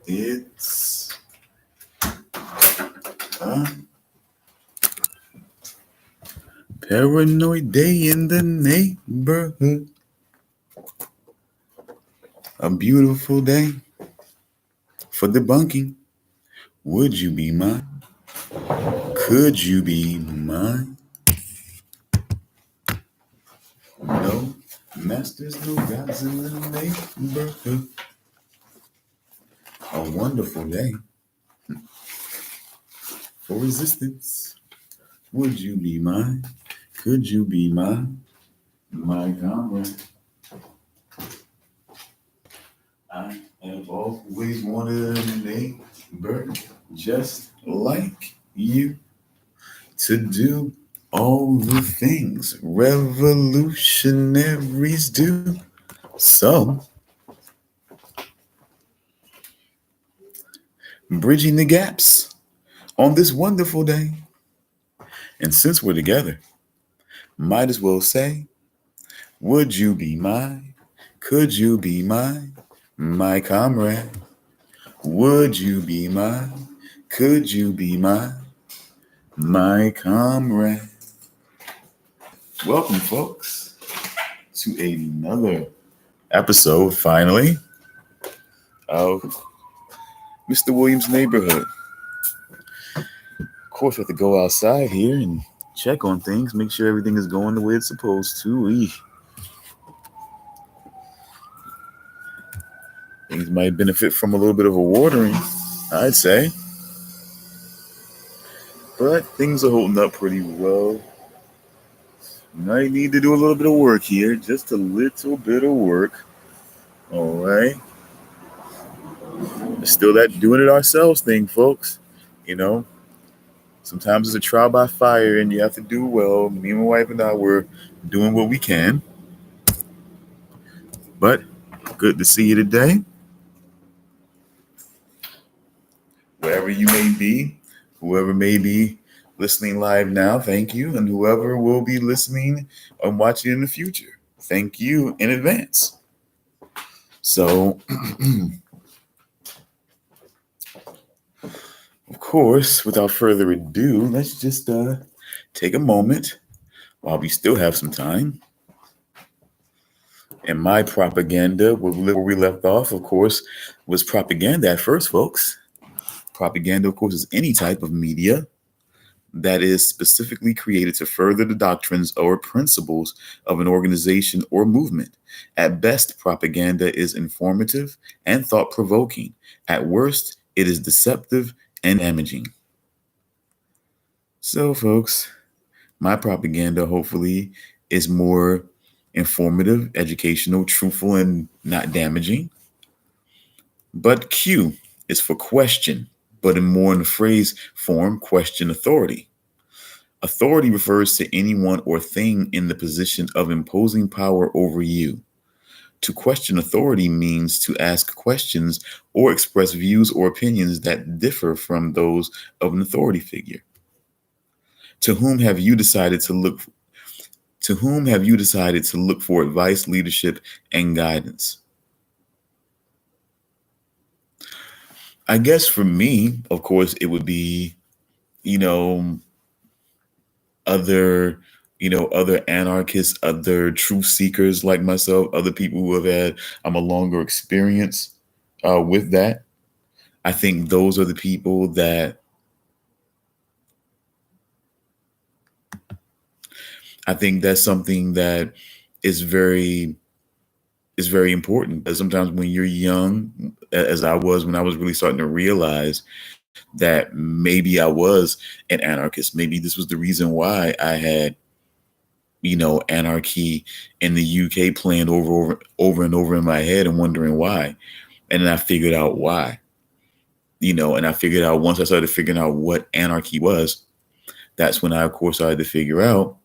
It's a paranoid day in the neighborhood. A beautiful day for debunking. Would you be mine? Could you be mine? No masters, no gods in the neighborhood. A wonderful day for resistance. Would you be mine? Could you be mine? My comrade. I have always wanted a neighbor just like you to do all the things revolutionaries do. So, bridging the gaps on this wonderful day. And since we're together, might as well say, would you be mine? Could you be mine? My comrade. Would you be mine? Could you be mine? My comrade. Welcome, folks, to another episode, finally, of Mr. Williams' Neighborhood. Of course, we have to go outside here and check on things, make sure everything is going the way it's supposed to. Things might benefit from a little bit of a watering, I'd say. But things are holding up pretty well. Might need to do a little bit of work here, just a little bit of work. All right. Still that doing it ourselves thing, folks. You know, sometimes it's a trial by fire and you have to do well. Me and my wife and I were doing what we can. But good to see you today. Wherever you may be, whoever may be listening live now, thank you. And whoever will be listening and watching in the future, thank you in advance. So, of course, without further ado, let's just take a moment while we still have some time. And my propaganda, where we left off, of course, was propaganda at first, folks. Propaganda, of course, is any type of media that is specifically created to further the doctrines or principles of an organization or movement. At best, propaganda is informative and thought-provoking. At worst, it is deceptive and damaging. So, folks, my propaganda hopefully is more informative, educational, truthful, and not damaging. But Q is for question, but in the phrase form, question authority. Authority refers to anyone or thing in the position of imposing power over you. To question authority means to ask questions or express views or opinions that differ from those of an authority figure. To whom have you decided to look for advice, leadership, and guidance? I guess for me, of course, it would be, other anarchists, other truth seekers like myself, other people who have had a longer experience with that. I think those are the people that I think that's something that is very important. Because sometimes when you're young, as I was when I was really starting to realize that maybe I was an anarchist, maybe this was the reason why I had anarchy in the UK playing over and over in my head and wondering why. And then I figured out why, and I figured out once I started figuring out what anarchy was, that's when I, of course, started to figure out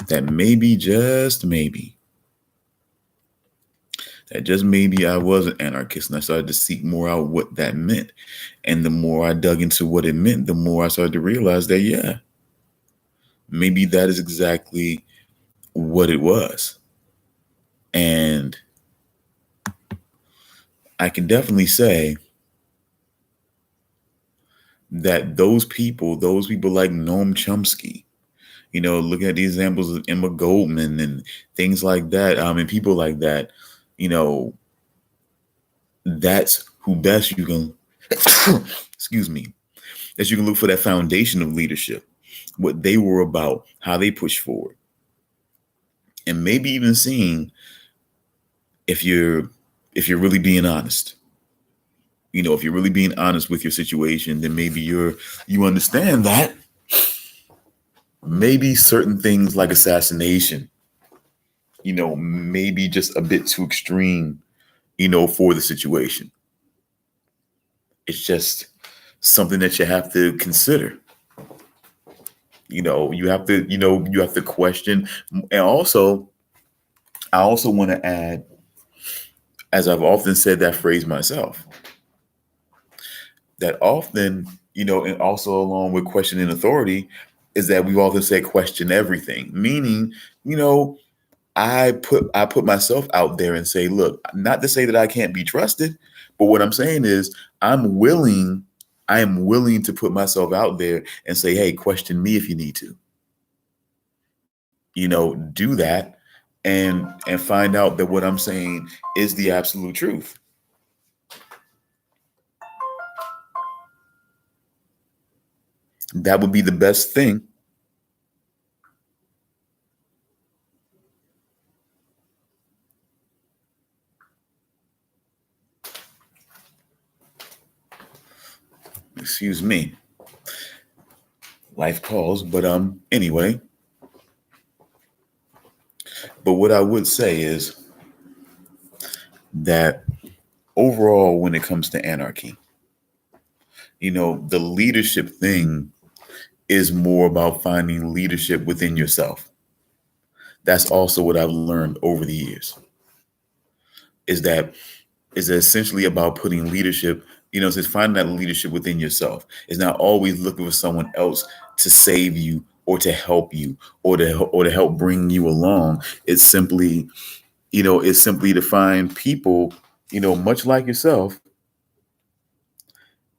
that maybe, just maybe, I was an anarchist, and I started to seek more out what that meant. And the more I dug into what it meant, the more I started to realize that, yeah, maybe that is exactly what it was. And I can definitely say that those people like Noam Chomsky, looking at the examples of Emma Goldman and things like that, and people like that, you know, that's who best you can, excuse me, that you can look for that foundation of leadership, what they were about, how they pushed forward, and maybe even seeing if you're really being honest. If you're really being honest with your situation, then maybe you understand that maybe certain things like assassination, maybe just a bit too extreme, for the situation. It's just something that you have to consider. You have to question. And also, I also want to add, as I've often said that phrase myself, that often, and also along with questioning authority, is that we've often said question everything, meaning, I put myself out there and say, look, not to say that I can't be trusted, but what I'm saying is I am willing to put myself out there and say, hey, question me if you need to. Do that and find out that what I'm saying is the absolute truth. That would be the best thing. Excuse me. Life calls, but anyway, but what I would say is that overall, when it comes to anarchy, the leadership thing is more about finding leadership within yourself. That's also what I've learned over the years. Is that is essentially about putting leadership, it's just finding that leadership within yourself. It's not always looking for someone else to save you or to help you or to help bring you along. It's simply to find people, much like yourself,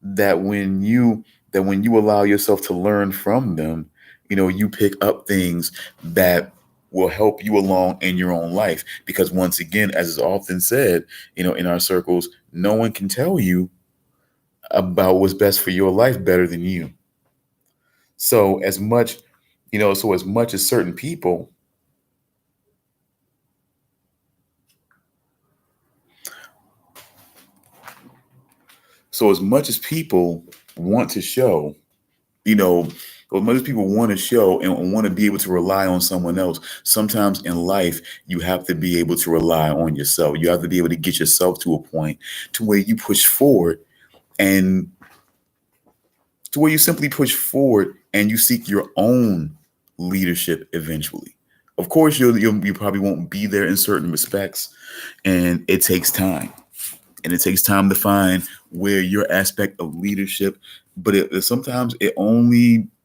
that when you allow yourself to learn from them, you pick up things that will help you along in your own life. Because once again, as is often said, in our circles, no one can tell you about what's best for your life better than you. So as much as certain people, so as much as people want to show, you know, as much as people want to show and want to be able to rely on someone else, sometimes in life, you have to be able to rely on yourself. You have to be able to get yourself to a point to where you push forward and to where you simply push forward and you seek your own leadership eventually. Of course, you probably won't be there in certain respects, and it takes time. And it takes time to find where your aspect of leadership, but sometimes it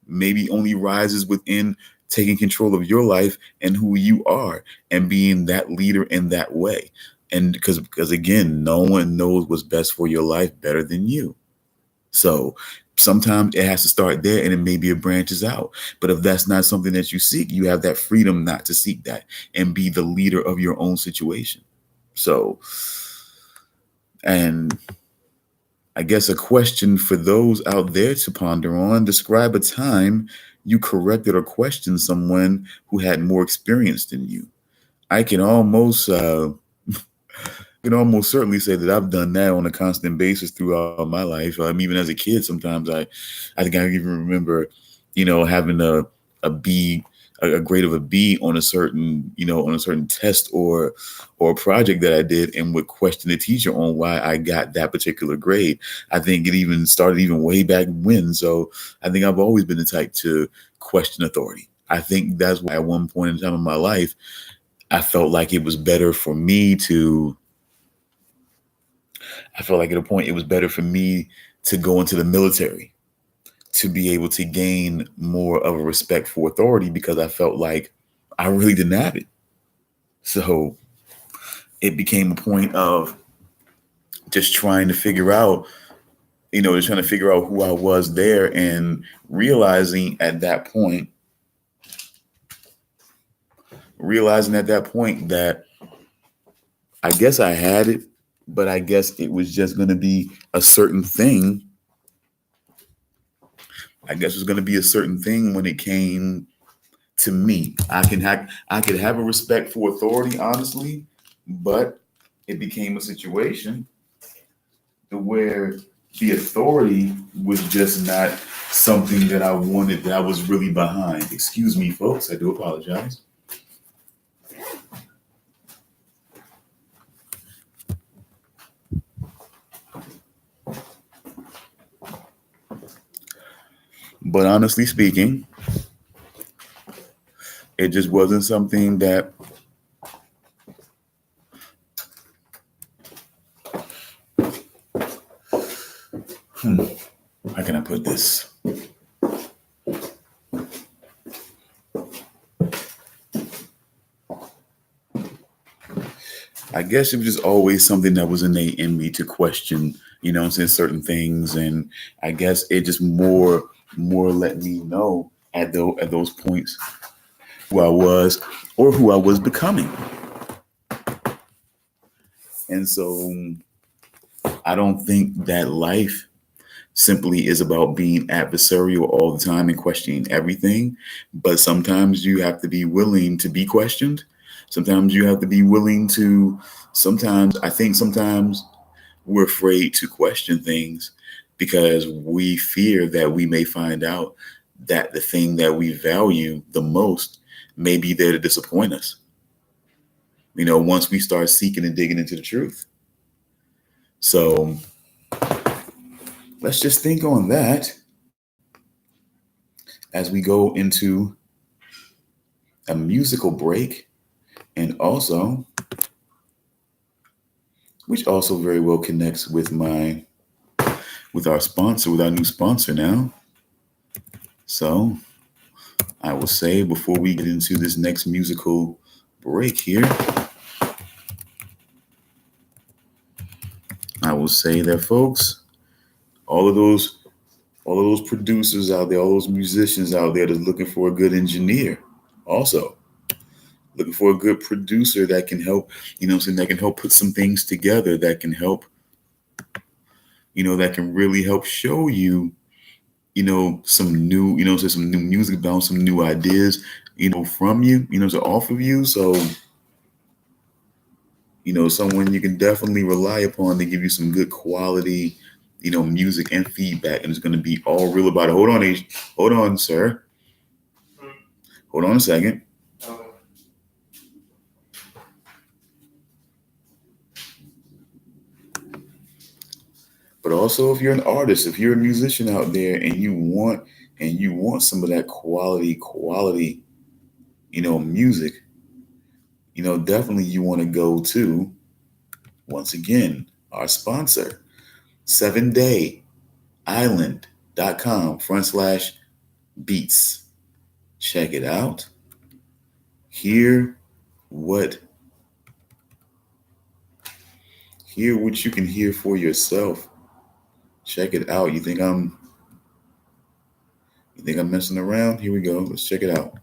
maybe only rises within taking control of your life and who you are and being that leader in that way. And because again, no one knows what's best for your life better than you. So sometimes it has to start there and it maybe it branches out. But if that's not something that you seek, you have that freedom not to seek that and be the leader of your own situation. So, and I guess a question for those out there to ponder on: describe a time you corrected or questioned someone who had more experience than you. I can almost certainly say that I've done that on a constant basis throughout my life. Even as a kid, sometimes I think I even remember, having a B, a grade of a B on a certain test or a project that I did, and would question the teacher on why I got that particular grade. I think it even started even way back when. So I think I've always been the type to question authority. I think that's why at one point in time in my life, I felt like it was better for me to I felt like at a point it was better for me to go into the military to be able to gain more of a respect for authority because I felt like I really didn't have it. So it became a point of just trying to figure out, just trying to figure out who I was there, and realizing at that point that I guess I had it, but I guess it was just going to be a certain thing. I guess it was going to be a certain thing when it came to me. I could have a respect for authority, honestly, but it became a situation where the authority was just not something that I wanted, that I was really behind. Excuse me, folks. I do apologize. But honestly speaking, it just wasn't something that how can I put this? I guess it was just always something that was innate in me to question, certain things. And I guess it just more let me know at those points who I was or who I was becoming. And so I don't think that life simply is about being adversarial all the time and questioning everything. But sometimes you have to be willing to be questioned. Sometimes you have to be willing to, sometimes we're afraid to question things because we fear that we may find out that the thing that we value the most may be there to disappoint us. Once we start seeking and digging into the truth. So let's just think on that as we go into a musical break, and also, which also very well connects with our new sponsor now. So I will say, before we get into this next musical break here, I will say that, folks, all of those producers out there, all those musicians out there that's looking for a good engineer, also looking for a good producer that can help, that can help put some things together, that can help, that can really help show you, some new, some new music, bounce some new ideas, from you, to off of you. So, someone you can definitely rely upon to give you some good quality, music and feedback. And it's going to be all real about it. Hold on, sir. Hold on a second. But also, if you're an artist, if you're a musician out there and you want some of that quality, music, definitely you want to go to, once again, our sponsor, 7dayisland.com/beats. Check it out. Hear what you can hear for yourself. Check it out. You think I'm messing around? Here we go. Let's check it out.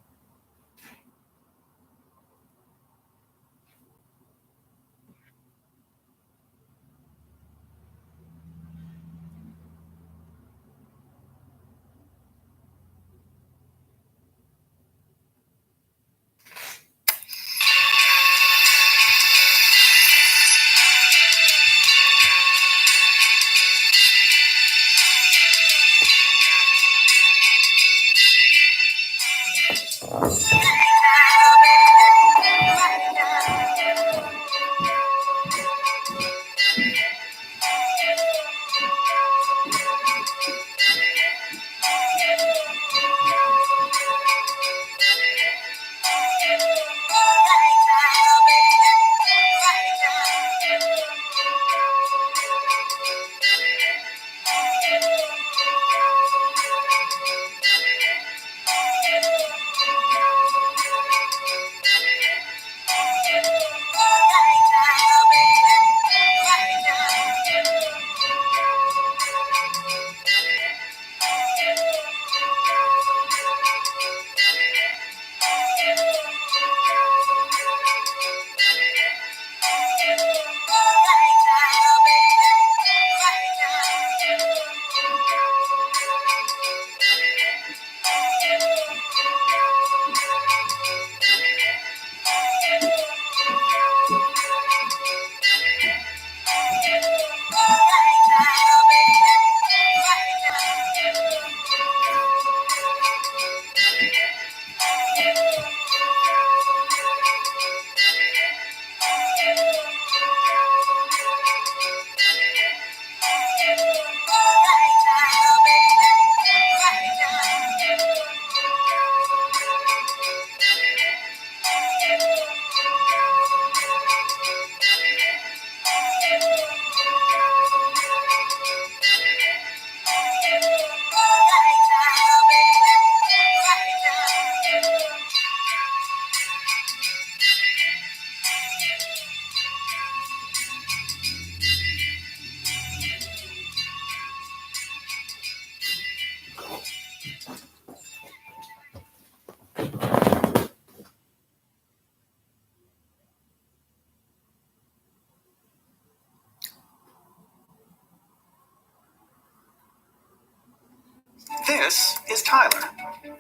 This is Tyler.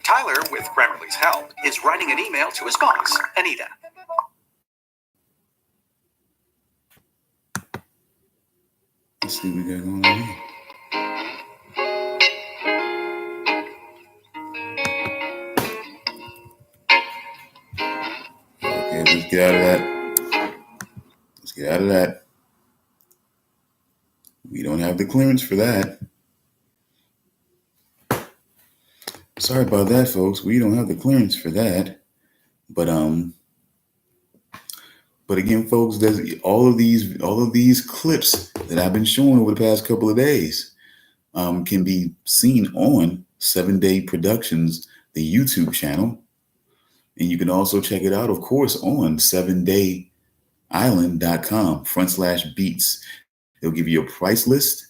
Tyler, with Grammarly's help, is writing an email to his boss, Anita. Let's see what we got going on here. Okay, let's get out of that. Let's get out of that. We don't have the clearance for that. Sorry about that, folks. We don't have the clearance for that. But again, folks, there's all of these clips that I've been showing over the past couple of days can be seen on 7 Day Productions, the YouTube channel. And you can also check it out, of course, on 7dayisland.com/beats. They'll give you a price list.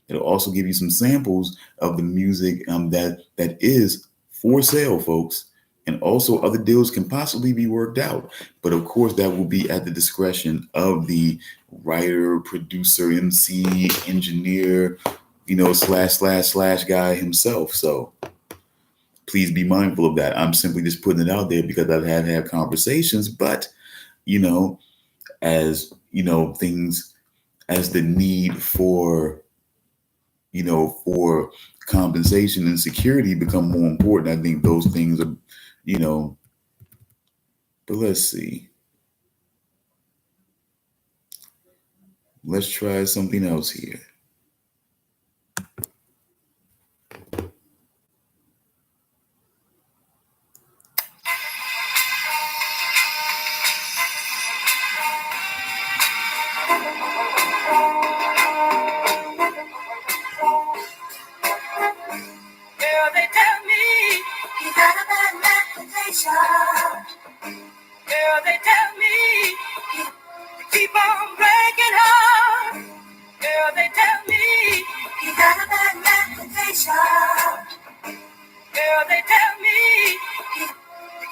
It'll also give you some samples of the music that is for sale, folks. And also other deals can possibly be worked out. But of course, that will be at the discretion of the writer, producer, MC, engineer, slash guy himself. So please be mindful of that. I'm simply just putting it out there because I've had conversations, but as things, as the need for compensation and security become more important, I think those things are, but let's see. Let's try something else here. Girl, they tell me you got a bad reputation. Girl, they tell me you keep on breaking hearts. Girl, they tell me you got a bad reputation. Girl, they tell me you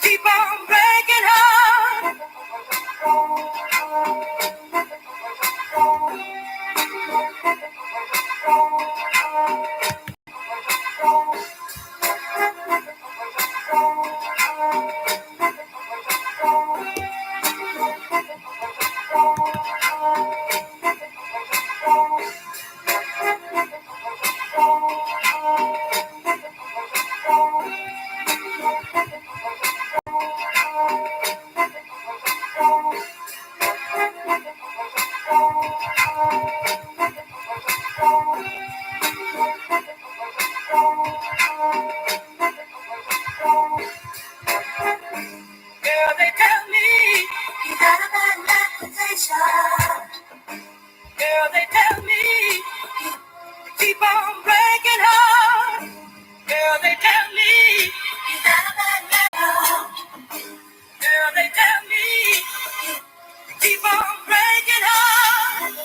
keep on breaking hearts. Girl, they tell me you got a bad reputation. Girl, they tell me you keep on breaking hearts. Girl, they tell me you got a bad reputation. Girl, they tell me you keep on breaking hearts.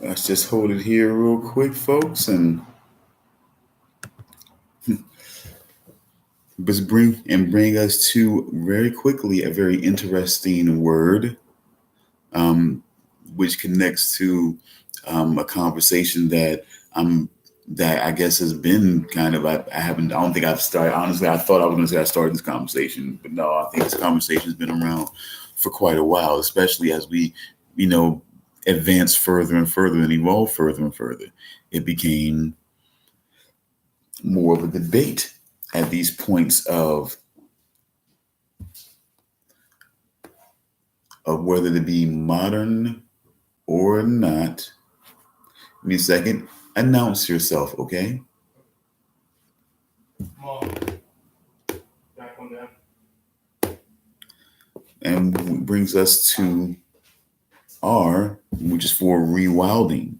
Let's just hold it here real quick, folks, and bring us to very quickly a very interesting word, which connects to a conversation that I guess has been kind of, I don't think I've started. Honestly, I thought I was going to say I started this conversation, but no, I think this conversation has been around for quite a while, especially as we, advance further and further and evolve further and further. It became more of a debate at these points of whether to be modern or not. Give me a second. Announce yourself, okay? Mom, back on that. And brings us to R, which is for rewilding.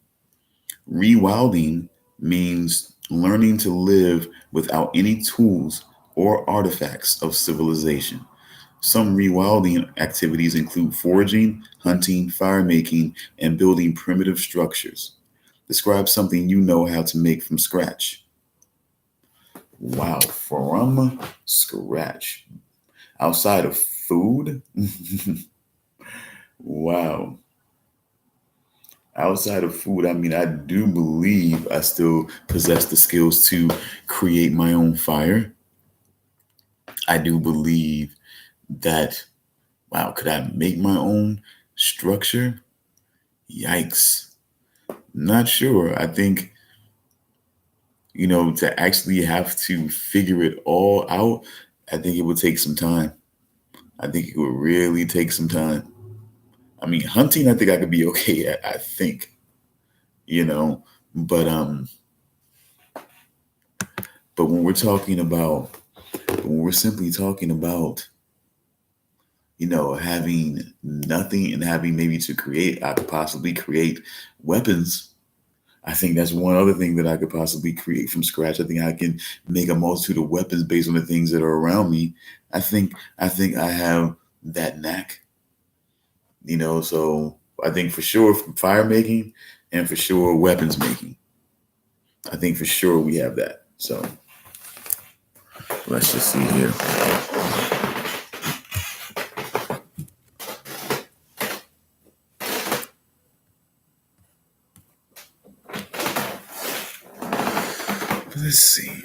Rewilding means learning to live without any tools or artifacts of civilization. Some rewilding activities include foraging, hunting, fire making, and building primitive structures. Describe something you know how to make from scratch. Wow, from scratch. Outside of food? Wow. Outside of food, I mean, I do believe I still possess the skills to create my own fire. I do believe that, wow, could I make my own structure? Yikes. Not sure. I think, to actually have to figure it all out, I think it would take some time. I think it would really take some time. I mean, hunting, I think I could be okay at, I think, you know, but when we're talking about when we're simply talking about, having nothing and having maybe to create, I could possibly create weapons. I think that's one other thing that I could possibly create from scratch. I think I can make a multitude of weapons based on the things that are around me. I think I have that knack, so I think for sure fire making and for sure weapons making. I think for sure we have that. So let's just see here. Let's see.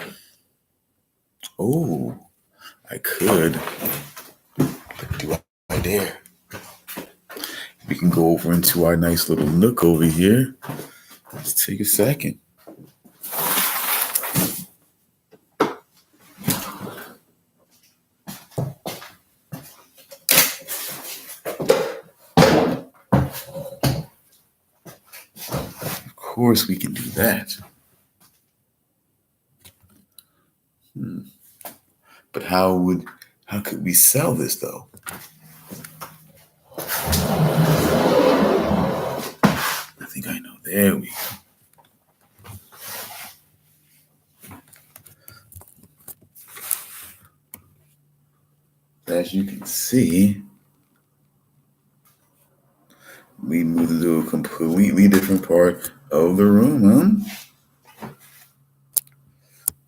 Oh, I could. Do I dare? We can go over into our nice little nook over here. Let's take a second. Of course, we can do that. But how could we sell this though? I think I know. There we go. As you can see, we moved into a completely different part of the room, huh?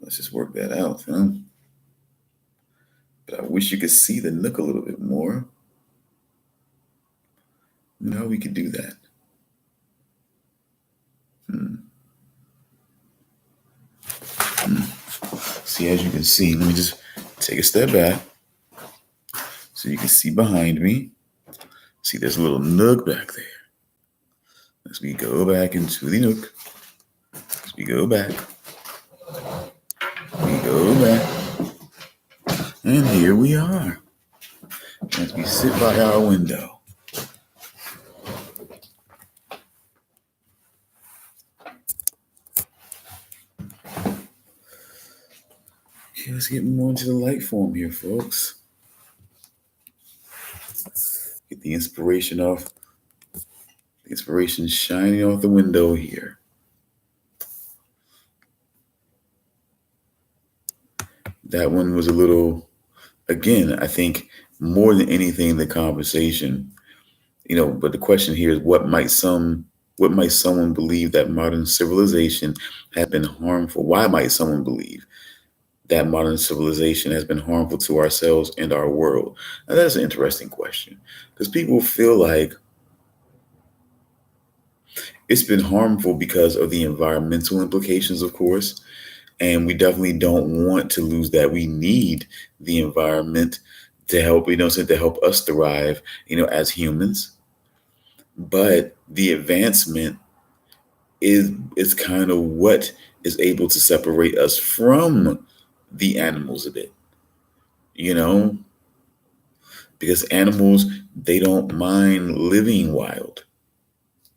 Let's just work that out, huh? But I wish you could see the nook a little bit more. No, we could do that. Hmm. See, as you can see, let me just take a step back so you can see behind me. See, there's a little nook back there. As we go back into the nook, as we go back, and here we are. As we sit by our window. Okay, let's get more into the light form here, folks. Get the inspiration shining off the window here. That one was a little, again, I think more than anything, the conversation, but the question here is what might someone believe that modern civilization has been harmful? Why might someone believe that modern civilization has been harmful to ourselves and our world? Now, that's an interesting question because people feel like it's been harmful because of the environmental implications, of course. And we definitely don't want to lose that. We need the environment to help, to help us thrive, as humans. But the advancement is kind of what is able to separate us from the animals a bit, you know, because animals, they don't mind living wild.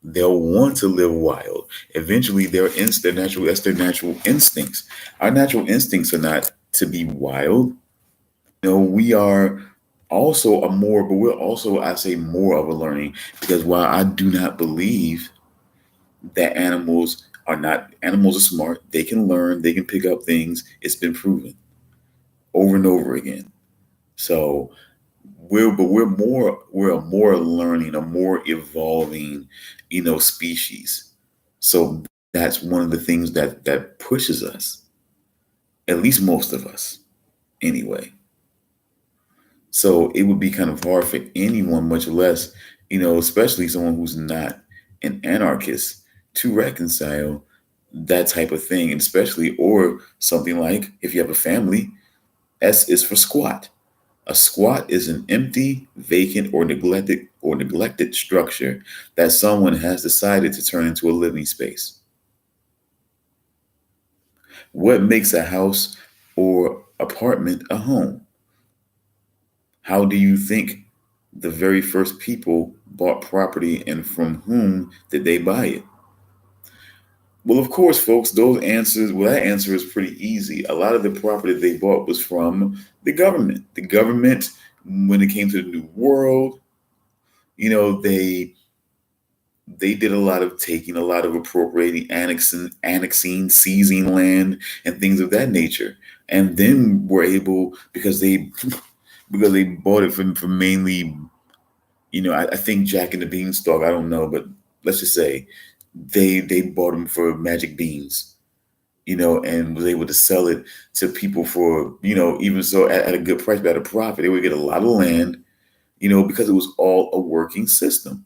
They'll want to live wild. Eventually, that's their natural instincts. Our natural instincts are not to be wild. We are. Also a more, but we're also, I say, more of a learning, because while I do not believe that animals are smart, they can learn, they can pick up things. It's been proven over and over again. So we're a more learning, a more evolving, species. So that's one of the things that pushes us, at least most of us anyway. So it would be kind of hard for anyone, much less, especially someone who's not an anarchist, to reconcile that type of thing. And especially, or something like, if you have a family, S is for squat. A squat is an empty, vacant, or neglected structure that someone has decided to turn into a living space. What makes a house or apartment a home? How do you think the very first people bought property, and from whom did they buy it? Well, of course, folks, that answer is pretty easy. A lot of the property they bought was from the government. The government, when it came to the New World, you know, they did a lot of taking, a lot of appropriating, annexing, seizing land, and things of that nature. And then were able, because they because they bought it from mainly, I think Jack and the Beanstalk, I don't know, but let's just say they bought them for magic beans, and was able to sell it to people for, even so at a good price, but at a profit. They would get a lot of land, because it was all a working system.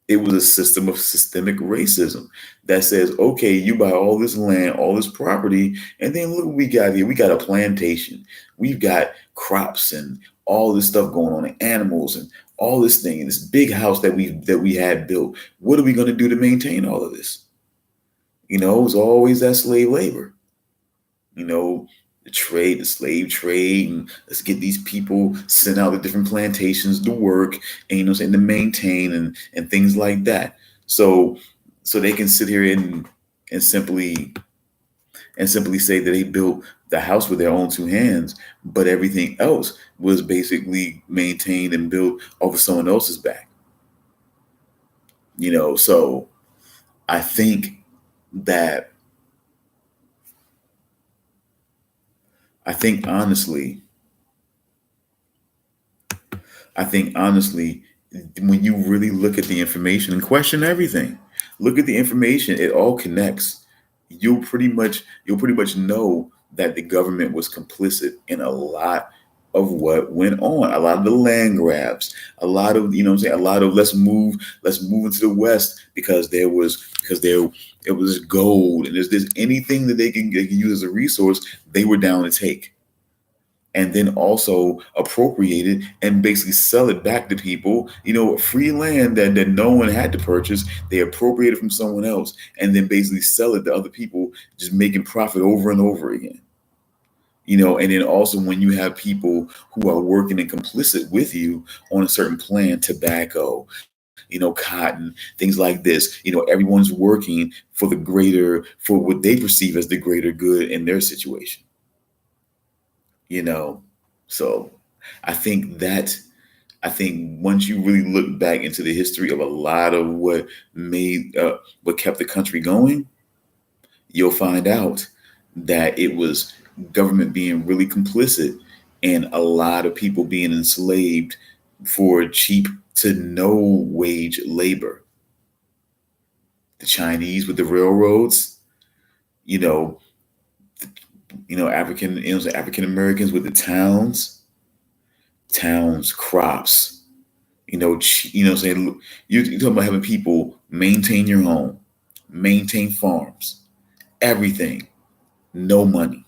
It was a system of systemic racism that says, okay, you buy all this land, all this property, and then look what we got here. We got a plantation. We've got crops and all this stuff going on, and animals and all this thing, and this big house that we had built. What are we going to do to maintain all of this? It was always that slave labor. you know, the slave trade, and let's get these people sent out to different plantations to work, and saying, to maintain, and things like that. So they can sit here and simply say that they built the house with their own two hands, but everything else was basically maintained and built over someone else's back. So I think that I think honestly, I think honestly, when you really look at the information and question everything, look at the information, it all connects. You'll pretty much know that the government was complicit in a lot of what went on. A lot of the land grabs, a lot of, what I'm saying, a lot of let's move into the west because there it was gold, and there's anything that they can use as a resource, they were down to take, and then also appropriate it and basically sell it back to people. Free land that no one had to purchase, they appropriate it from someone else, and then basically sell it to other people, just making profit over and over again. And then also, when you have people who are working and complicit with you on a certain plan, tobacco, cotton, things like this, everyone's working for what they perceive as the greater good in their situation. you know so i think that I think once you really look back into the history of a lot of what kept the country going, you'll find out that it was government being really complicit, and a lot of people being enslaved for cheap to no wage labor. The Chinese with the railroads, you know African Americans with the towns, crops. Saying, you're talking about having people maintain your home, maintain farms, everything, no money.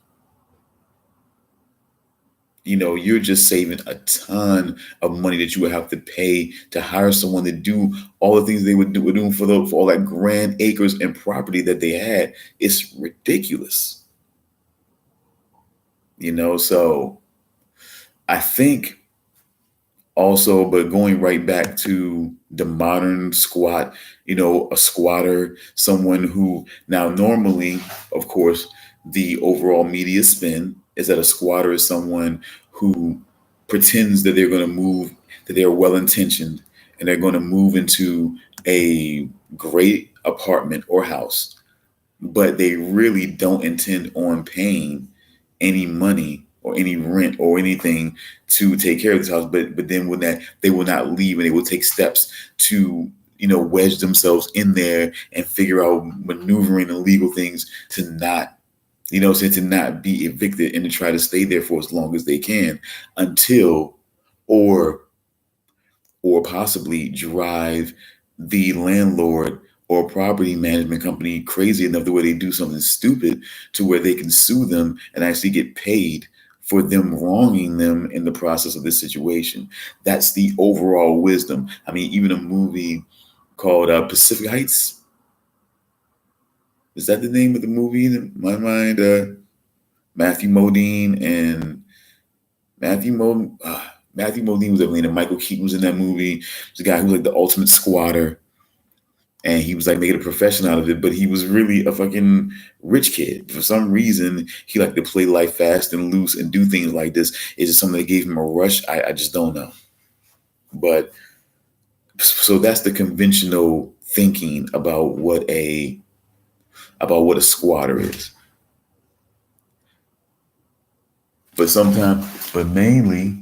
You're just saving a ton of money that you would have to pay to hire someone to do all the things they were doing for all that grand acres and property that they had. It's ridiculous. So I think also, but going right back to the modern squat, a squatter, someone who, now normally, of course, the overall media spin is that a squatter is someone who pretends that they're going to move, that they're well intentioned, and they're going to move into a great apartment or house, but they really don't intend on paying any money or any rent or anything to take care of this house. But then when that, they will not leave, and they will take steps to, wedge themselves in there and figure out maneuvering and legal things to not, to not be evicted, and to try to stay there for as long as they can until, or possibly drive the landlord or property management company crazy enough the way they do something stupid to where they can sue them and actually get paid for them wronging them in the process of this situation. That's the overall wisdom. I mean, even a movie called Pacific Heights. Is that the name of the movie in my mind? Matthew Modine and Matthew Modine. Matthew Modine was definitely in it. Michael Keaton was in that movie. The guy who was like the ultimate squatter, and he was like making a profession out of it. But he was really a fucking rich kid. For some reason, he liked to play life fast and loose and do things like this. Is it something that gave him a rush? I just don't know. But so that's the conventional thinking about what a squatter is. But sometimes, but mainly,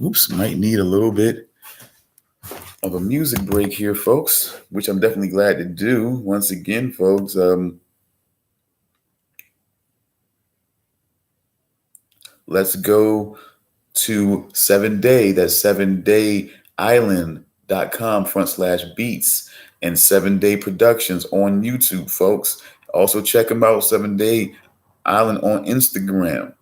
oops, might need a little bit of a music break here, folks, which I'm definitely glad to do. Once again, folks, let's go to 7day. That's 7dayisland.com/beats and 7day productions on YouTube, folks. Also check them out, 7day island on Instagram.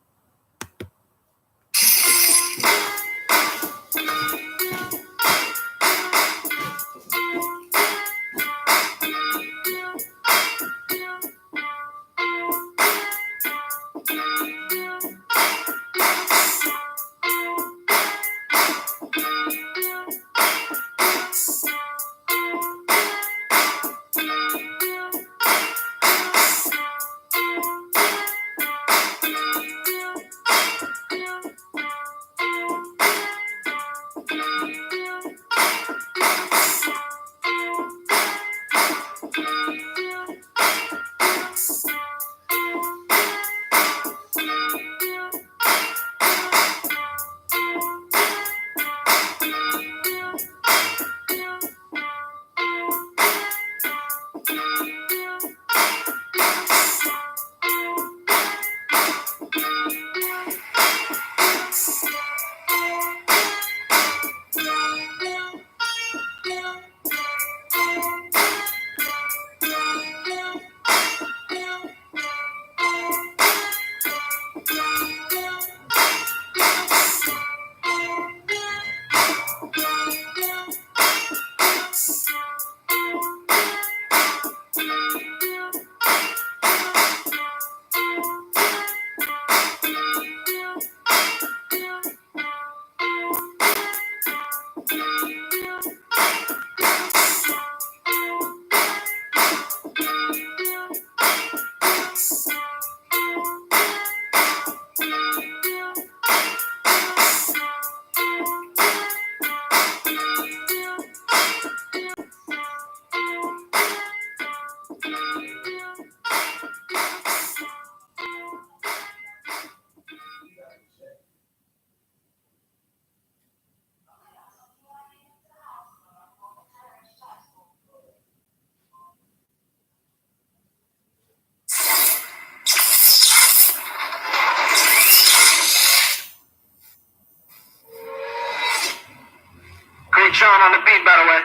Great Sean on the beat, by the way.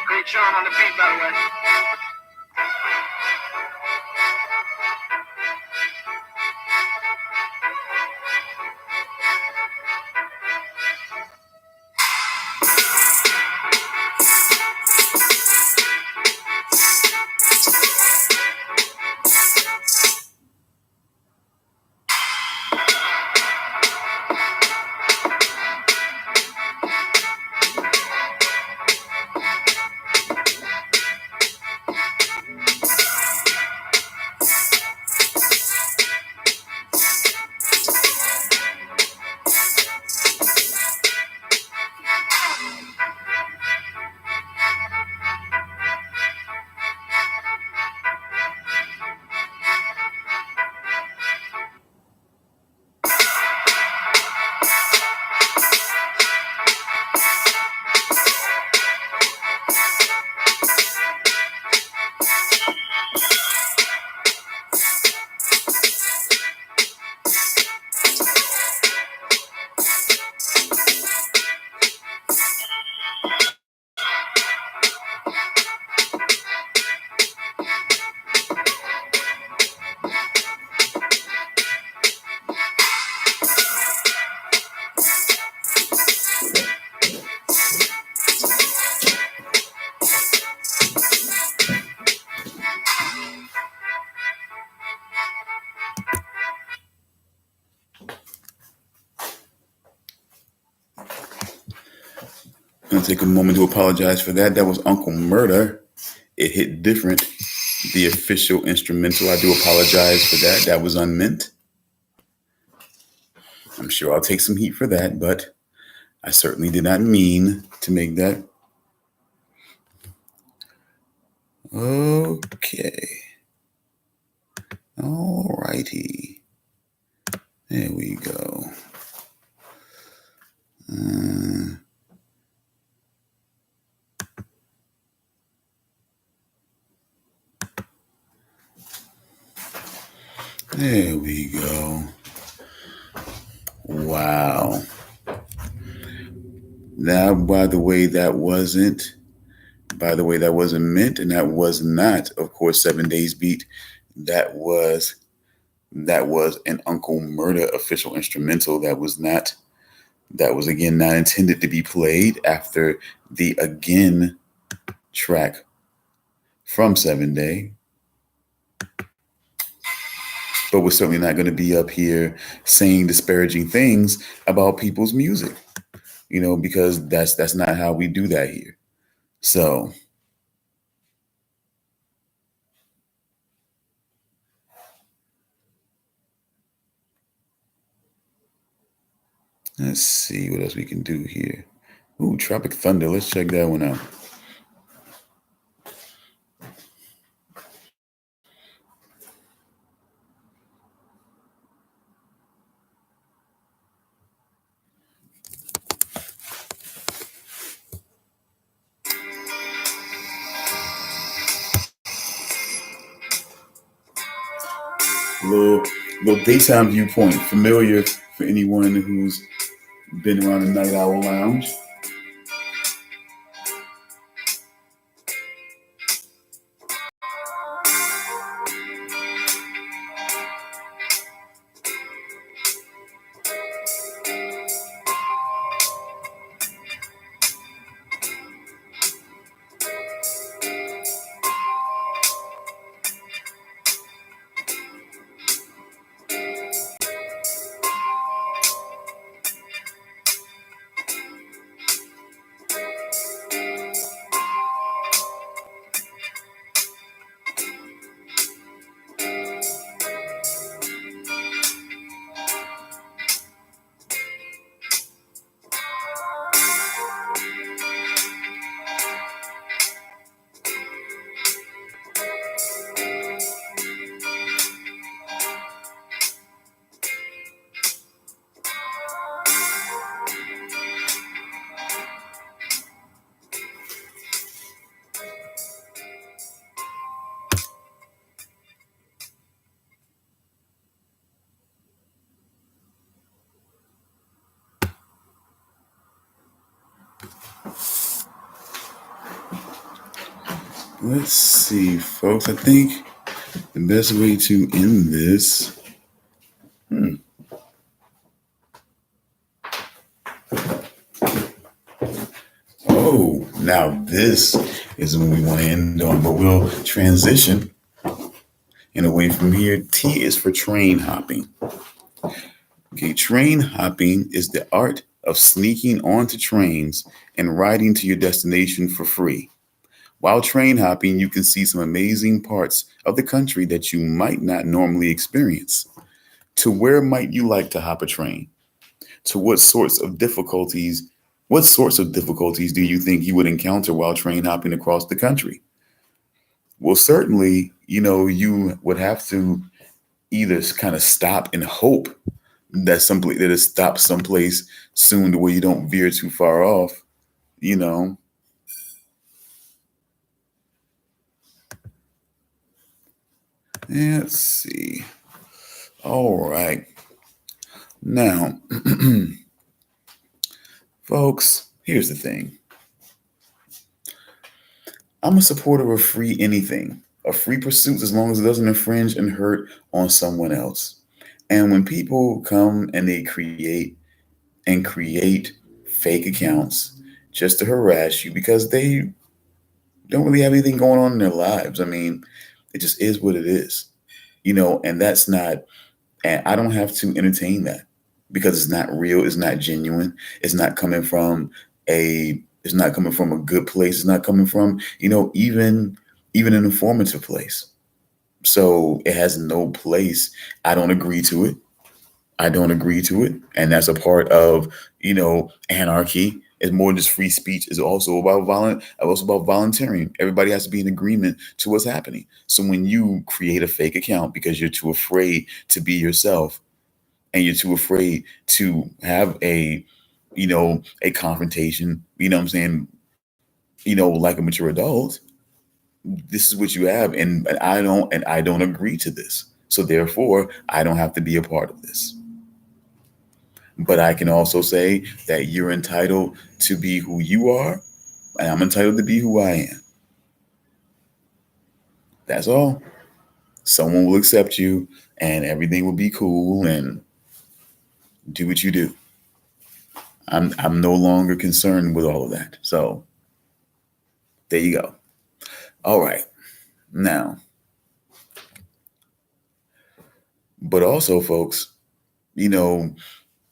Great Sean on the beat, by the way. I'm gonna take a moment to apologize for that. That was Uncle Murder. It hit different. The official instrumental. I do apologize for that. That was unmeant. I'm sure I'll take some heat for that, but I certainly did not mean to make that. Okay. Alrighty. There we go. Uh, there we go. Wow. Now, by the way, that wasn't meant, and that was not, of course, 7 Days Beat. That was an Uncle Murder official instrumental. That was again not intended to be played after the Again track from 7 Day. But we're certainly not going to be up here saying disparaging things about people's music, because that's not how we do that here. So let's see what else we can do here. Ooh, Tropic Thunder. Let's check that one out. Little little daytime viewpoint, familiar for anyone who's been around the Night Owl Lounge. Let's see, folks. I think the best way to end this. Oh, now this is when we want to end on, but we'll transition and away from here. T is for train hopping. Okay, train hopping is the art of sneaking onto trains and riding to your destination for free. While train hopping, you can see some amazing parts of the country that you might not normally experience. To where might you like to hop a train? To what sorts of difficulties do you think you would encounter while train hopping across the country? Well, certainly, you would have to either kind of stop and hope that it stops someplace soon to where you don't veer too far off, you know. Let's see. All right. Now, folks, here's the thing. I'm a supporter of free anything, of free pursuits as long as it doesn't infringe and hurt on someone else. And when people come and they create fake accounts just to harass you because they don't really have anything going on in their lives. I mean, it just is what it is, and that's not, and I don't have to entertain that because it's not real, it's not genuine, it's not coming from a It's not coming from a good place. It's not coming from, even an informative place. So it has no place. I don't agree to it. I don't agree to it. And that's a part of, anarchy. It's more than just free speech. It's also about volunteering. Everybody has to be in agreement to what's happening. So when you create a fake account because you're too afraid to be yourself, and you're too afraid to have a confrontation, what I'm saying, like a mature adult, this is what you have. And I don't agree to this. So therefore, I don't have to be a part of this. But I can also say that you're entitled to be who you are, and I'm entitled to be who I am. That's all. Someone will accept you, and everything will be cool, and do what you do. I'm no longer concerned with all of that. So there you go. All right. Now, but also, folks, you know,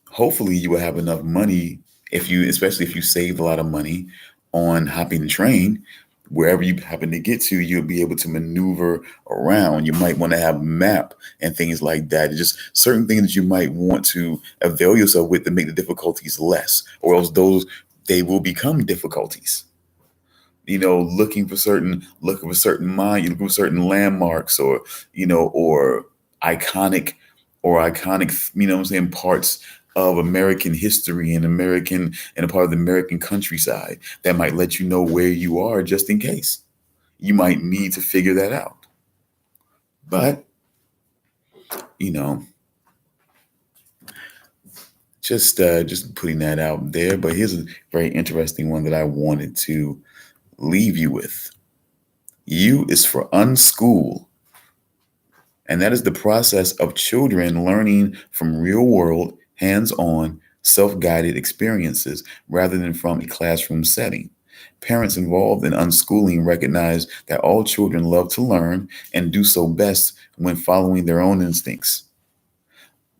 hopefully you will have enough money, especially if you save a lot of money on hopping the train, wherever you happen to get to, you'll be able to maneuver around. You might want to have a map and things like that. Just certain things that you might want to avail yourself with to make the difficulties less, or else they will become difficulties. Looking for certain you looking for certain landmarks, or or iconic iconic, what I'm saying, parts of American history and a part of the American countryside that might let you know where you are, just in case you might need to figure that out. But you know just putting that out there. But here's a very interesting one that I wanted to leave you with. U is for unschool. And that is the process of children learning from real world, hands on, self guided experiences rather than from a classroom setting. Parents involved in unschooling recognize that all children love to learn and do so best when following their own instincts.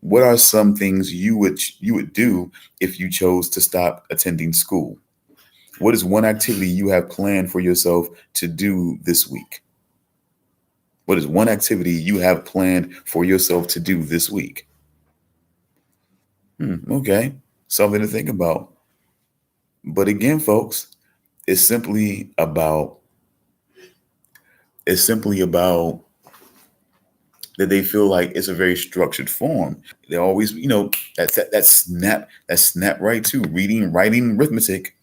What are some things you would do if you chose to stop attending school? What is one activity you have planned for yourself to do this week? What is one activity you have planned for yourself to do this week? Okay, something to think about. But again, folks, it's simply about it's simply about that they feel like it's a very structured form. They always, that snap right to reading, writing, arithmetic.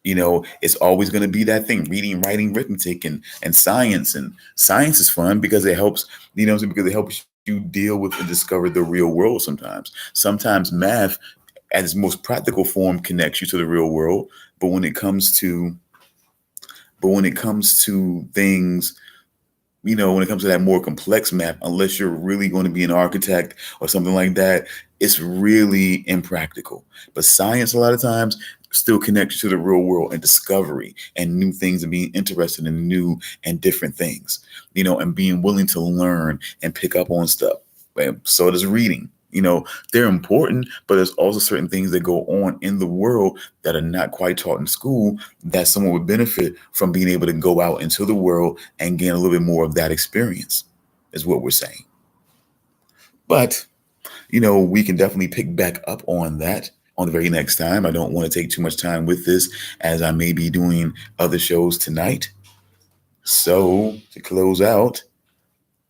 It's always going to be that thing: reading, writing, arithmetic, and science. And science is fun because it helps, because it helps you deal with and discover the real world. Sometimes math at its most practical form connects you to the real world. But when it comes to things, when it comes to that more complex math, unless you're really going to be an architect or something like that, it's really impractical. But science, a lot of times, still connects you to the real world and discovery and new things, and being interested in new and different things, and being willing to learn and pick up on stuff. And so does reading. They're important, but there's also certain things that go on in the world that are not quite taught in school, that someone would benefit from being able to go out into the world and gain a little bit more of that experience, is what we're saying. But, we can definitely pick back up on that on the very next time. I don't want to take too much time with this, as I may be doing other shows tonight. So, to close out,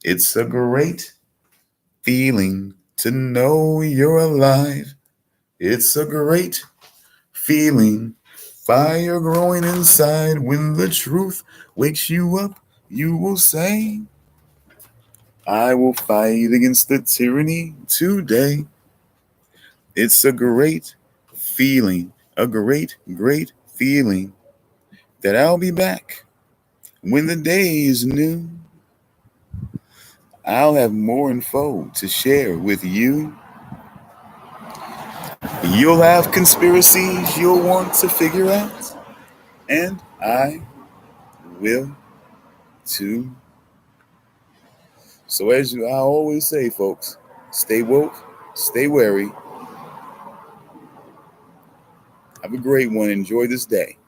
it's a great feeling to know you're alive. It's a great feeling, fire growing inside. When the truth wakes you up, you will say, I will fight against the tyranny today. It's a great feeling, a great, great feeling that I'll be back when the day is new. I'll have more info to share with you. You'll have conspiracies you'll want to figure out, and I will too. So, I always say, folks, stay woke, stay wary. Have a great one. Enjoy this day.